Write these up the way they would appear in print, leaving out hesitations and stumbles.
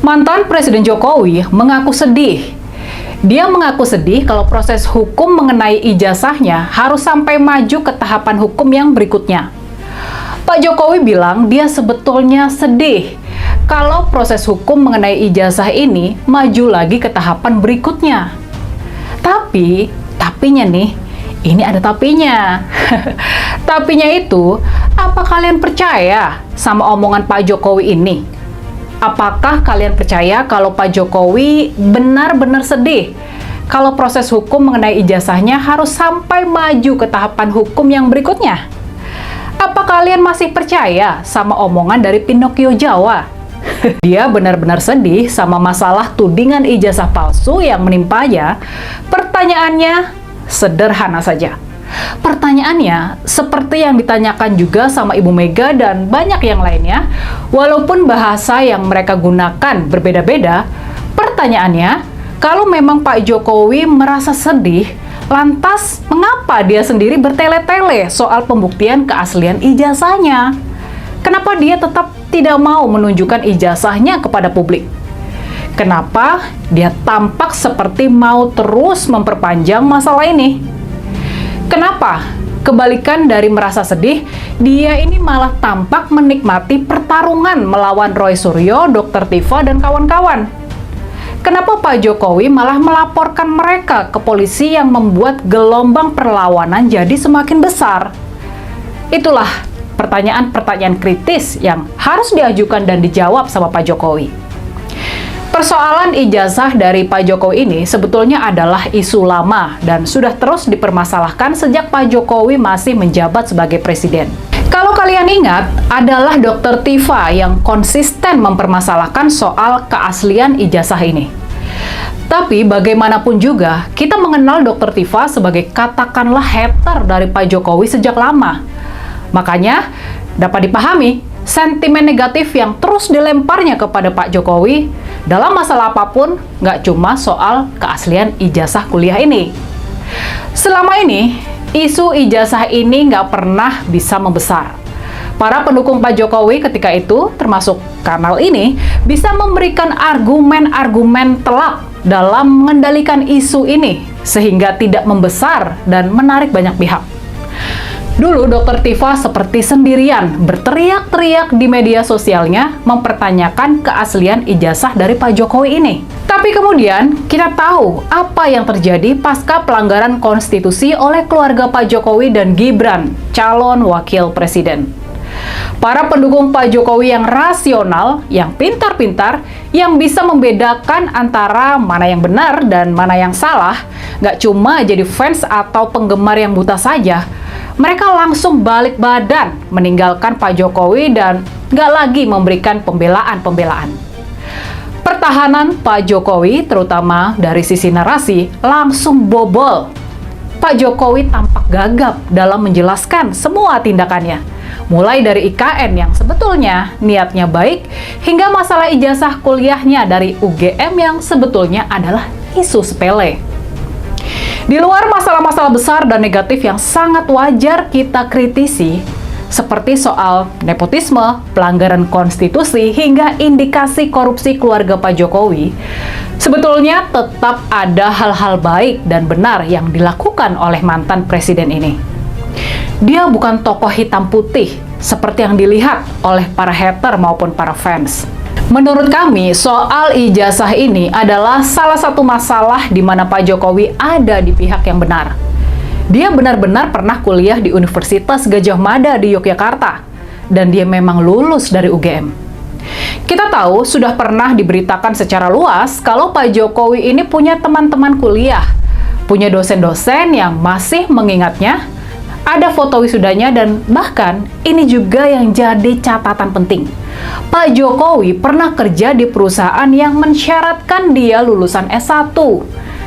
Mantan Presiden Jokowi mengaku sedih. Dia mengaku sedih kalau proses hukum mengenai ijazahnya harus sampai maju ke tahapan hukum yang berikutnya. Pak Jokowi bilang dia sebetulnya sedih kalau proses hukum mengenai ijazah ini maju lagi ke tahapan berikutnya. Tapinya nih, ini ada tapinya. Tapinya itu, apa kalian percaya sama omongan Pak Jokowi ini? Apakah kalian percaya kalau Pak Jokowi benar-benar sedih kalau proses hukum mengenai ijazahnya harus sampai maju ke tahapan hukum yang berikutnya? Apa kalian masih percaya sama omongan dari Pinocchio Jawa? Dia benar-benar sedih sama masalah tudingan ijazah palsu yang menimpanya. Pertanyaannya sederhana saja. Pertanyaannya seperti yang ditanyakan juga sama Ibu Mega dan banyak yang lainnya, walaupun bahasa yang mereka gunakan berbeda-beda. Pertanyaannya, kalau memang Pak Jokowi merasa sedih, lantas mengapa dia sendiri bertele-tele soal pembuktian keaslian ijazahnya? Kenapa dia tetap tidak mau menunjukkan ijazahnya kepada publik? Kenapa dia tampak seperti mau terus memperpanjang masalah ini? Kenapa? Kebalikan dari merasa sedih, dia ini malah tampak menikmati pertarungan melawan Roy Suryo, Dr. Tiva, dan kawan-kawan. Kenapa Pak Jokowi malah melaporkan mereka ke polisi yang membuat gelombang perlawanan jadi semakin besar? Itulah pertanyaan-pertanyaan kritis yang harus diajukan dan dijawab sama Pak Jokowi. Persoalan ijazah dari Pak Jokowi ini sebetulnya adalah isu lama dan sudah terus dipermasalahkan sejak Pak Jokowi masih menjabat sebagai presiden. Kalau kalian ingat, adalah Dr. Tiva yang konsisten mempermasalahkan soal keaslian ijazah ini. Tapi bagaimanapun juga, kita mengenal Dr. Tiva sebagai katakanlah hater dari Pak Jokowi sejak lama. Makanya, dapat dipahami, sentimen negatif yang terus dilemparnya kepada Pak Jokowi dalam masalah apapun, nggak cuma soal keaslian ijazah kuliah ini. Selama ini, isu ijazah ini nggak pernah bisa membesar. Para pendukung Pak Jokowi ketika itu, termasuk kanal ini, bisa memberikan argumen-argumen telak dalam mengendalikan isu ini, sehingga tidak membesar dan menarik banyak pihak. Dulu Dr. Tiva seperti sendirian berteriak-teriak di media sosialnya mempertanyakan keaslian ijazah dari Pak Jokowi ini. Tapi kemudian kita tahu apa yang terjadi pasca pelanggaran konstitusi oleh keluarga Pak Jokowi dan Gibran, calon wakil presiden. Para pendukung Pak Jokowi yang rasional, yang pintar-pintar, yang bisa membedakan antara mana yang benar dan mana yang salah, nggak cuma jadi fans atau penggemar yang buta saja, mereka langsung balik badan meninggalkan Pak Jokowi dan nggak lagi memberikan pembelaan-pembelaan. Pertahanan Pak Jokowi, terutama dari sisi narasi, langsung bobol. Pak Jokowi tampak gagap dalam menjelaskan semua tindakannya, mulai dari IKN yang sebetulnya niatnya baik, hingga masalah ijazah kuliahnya dari UGM yang sebetulnya adalah isu sepele. Di luar masalah-masalah besar dan negatif yang sangat wajar kita kritisi, seperti soal nepotisme, pelanggaran konstitusi, hingga indikasi korupsi keluarga Pak Jokowi, sebetulnya tetap ada hal-hal baik dan benar yang dilakukan oleh mantan presiden ini. Dia bukan tokoh hitam putih seperti yang dilihat oleh para hater maupun para fans. Menurut kami, soal ijazah ini adalah salah satu masalah di mana Pak Jokowi ada di pihak yang benar. Dia benar-benar pernah kuliah di Universitas Gadjah Mada di Yogyakarta, dan dia memang lulus dari UGM. Kita tahu sudah pernah diberitakan secara luas kalau Pak Jokowi ini punya teman-teman kuliah, punya dosen-dosen yang masih mengingatnya, ada foto wisudanya, dan bahkan ini juga yang jadi catatan penting. Pak Jokowi pernah kerja di perusahaan yang mensyaratkan dia lulusan S1,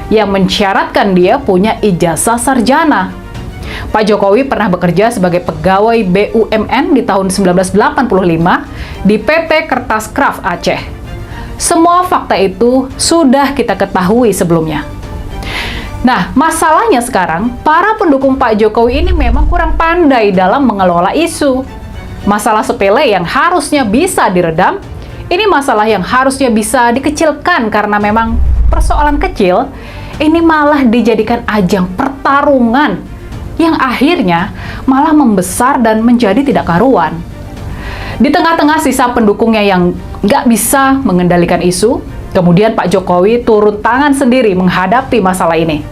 yang mensyaratkan dia punya ijazah sarjana. Pak Jokowi pernah bekerja sebagai pegawai BUMN di tahun 1985 di PT Kertas Kraft Aceh. Semua fakta itu sudah kita ketahui sebelumnya. Nah, masalahnya sekarang, para pendukung Pak Jokowi ini memang kurang pandai dalam mengelola isu. Masalah sepele yang harusnya bisa diredam, Ini masalah yang harusnya bisa dikecilkan karena memang persoalan kecil, ini malah dijadikan ajang pertarungan yang akhirnya malah membesar dan menjadi tidak karuan. Di tengah-tengah sisa pendukungnya yang nggak bisa mengendalikan isu, kemudian Pak Jokowi turun tangan sendiri menghadapi masalah ini.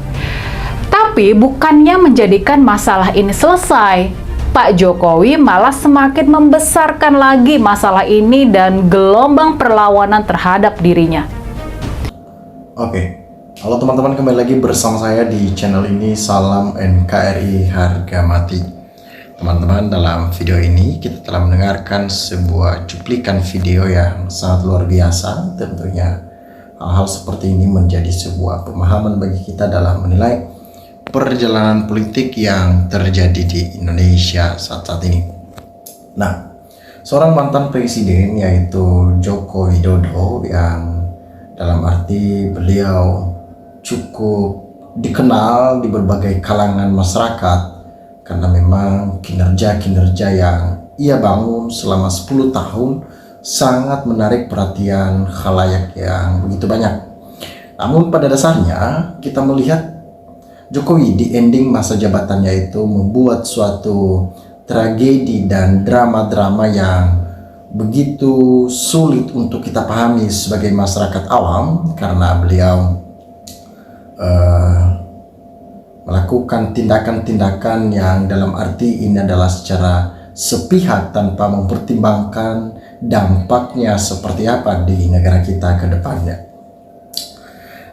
Tapi bukannya menjadikan masalah ini selesai, Pak Jokowi malah semakin membesarkan lagi masalah ini dan gelombang perlawanan terhadap dirinya. Oke, halo teman-teman, kembali lagi bersama saya di channel ini, Salam NKRI Harga Mati. Teman-teman, dalam video ini kita telah mendengarkan sebuah cuplikan video yang sangat luar biasa. Tentunya hal-hal seperti ini menjadi sebuah pemahaman bagi kita dalam menilai perjalanan politik yang terjadi di Indonesia saat ini. Nah, seorang mantan presiden yaitu Joko Widodo, yang dalam arti beliau cukup dikenal di berbagai kalangan masyarakat karena memang kinerja-kinerja yang ia bangun selama 10 tahun sangat menarik perhatian khalayak yang begitu banyak. Namun pada dasarnya kita melihat Jokowi di ending masa jabatannya itu membuat suatu tragedi dan drama-drama yang begitu sulit untuk kita pahami sebagai masyarakat awam, karena beliau melakukan tindakan-tindakan yang dalam arti ini adalah secara sepihak tanpa mempertimbangkan dampaknya seperti apa di negara kita ke depannya.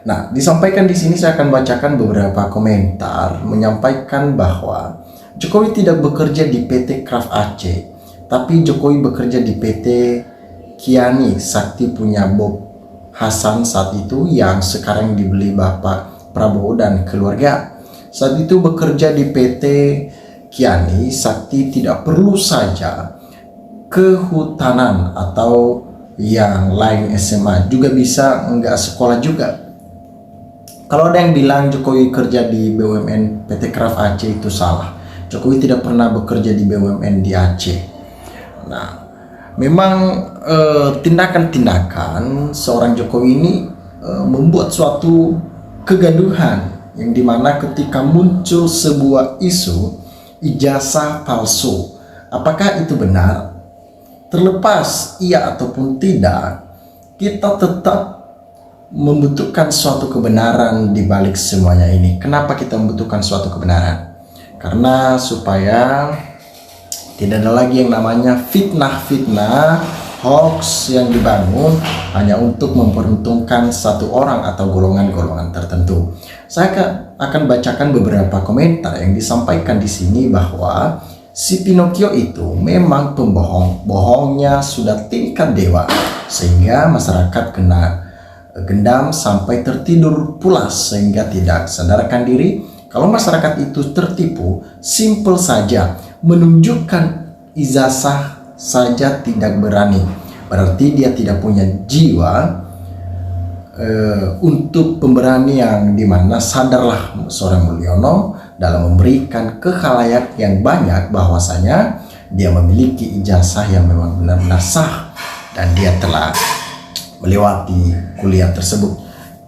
Nah, disampaikan di sini saya akan bacakan beberapa komentar menyampaikan bahwa Jokowi tidak bekerja di PT Craft Aceh, tapi Jokowi bekerja di PT Kiani Sakti punya Bob Hasan saat itu, yang sekarang dibeli Bapak Prabowo dan keluarga. Saat itu bekerja di PT Kiani Sakti tidak perlu saja kehutanan atau yang lain SMA, juga bisa enggak sekolah juga. Kalau ada yang bilang Jokowi kerja di BUMN PT Craft Aceh, itu salah. Jokowi tidak pernah bekerja di BUMN di Aceh. Nah, memang tindakan-tindakan seorang Jokowi ini membuat suatu kegaduhan, yang dimana ketika muncul sebuah isu ijazah palsu, apakah itu benar? Terlepas iya ataupun tidak, kita tetap membutuhkan suatu kebenaran di balik semuanya ini. Kenapa kita membutuhkan suatu kebenaran? Karena supaya tidak ada lagi yang namanya fitnah-fitnah, hoax yang dibangun hanya untuk memperuntungkan satu orang atau golongan-golongan tertentu. Saya akan bacakan beberapa komentar yang disampaikan di sini bahwa si Pinocchio itu memang pembohong. Bohongnya sudah tingkat dewa, sehingga masyarakat kena gendam sampai tertidur pulas sehingga tidak sadarkan diri. Kalau masyarakat itu tertipu, simple saja, menunjukkan ijazah saja tidak berani, berarti dia tidak punya jiwa untuk pemberani, yang dimana sadarlah seorang Mulyono dalam memberikan ke khalayak yang banyak bahwasanya dia memiliki ijazah yang memang benar-benar sah dan dia telah melewati kuliah tersebut.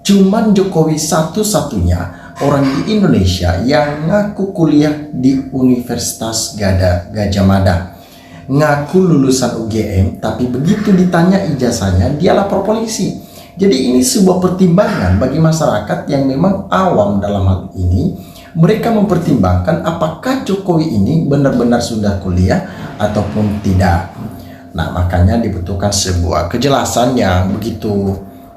Cuman Jokowi satu-satunya orang di Indonesia yang ngaku kuliah di Universitas Gajah Mada, ngaku lulusan UGM, tapi begitu ditanya ijazahnya dia lapor polisi. Jadi ini sebuah pertimbangan bagi masyarakat yang memang awam dalam hal ini. Mereka mempertimbangkan apakah Jokowi ini benar-benar sudah kuliah ataupun tidak. Nah, makanya dibutuhkan sebuah kejelasan yang begitu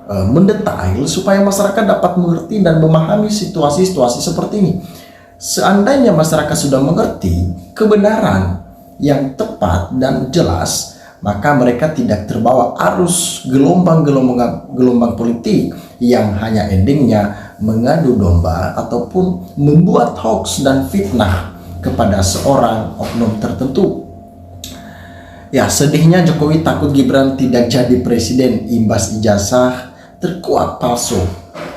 mendetail supaya masyarakat dapat mengerti dan memahami situasi-situasi seperti ini. Seandainya masyarakat sudah mengerti kebenaran yang tepat dan jelas, maka mereka tidak terbawa arus gelombang politik yang hanya endingnya mengadu domba ataupun membuat hoax dan fitnah kepada seorang oknum tertentu. Ya, sedihnya Jokowi takut Gibran tidak jadi presiden imbas ijazah terkuat palsu.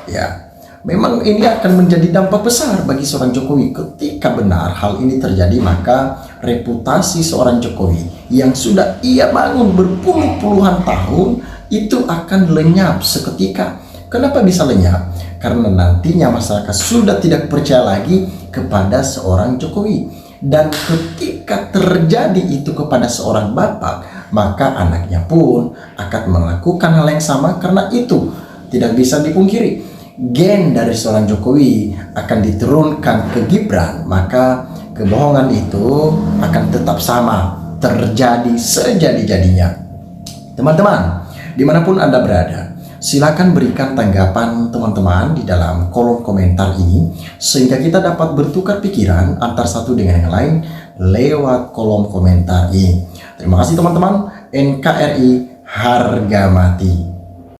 Ya, memang ini akan menjadi dampak besar bagi seorang Jokowi. Ketika benar hal ini terjadi, maka reputasi seorang Jokowi yang sudah ia bangun berpuluh-puluhan tahun itu akan lenyap seketika. Kenapa bisa lenyap? Karena nantinya masyarakat sudah tidak percaya lagi kepada seorang Jokowi. Dan ketika terjadi itu kepada seorang bapak, maka anaknya pun akan melakukan hal yang sama. Karena itu tidak bisa dipungkiri, gen dari seorang Jokowi akan diturunkan ke Gibran, maka kebohongan itu akan tetap sama terjadi sejadi-jadinya. Teman-teman, dimanapun Anda berada, silakan berikan tanggapan teman-teman di dalam kolom komentar ini, sehingga kita dapat bertukar pikiran antar satu dengan yang lain lewat kolom komentar ini. Terima kasih teman-teman. NKRI harga mati.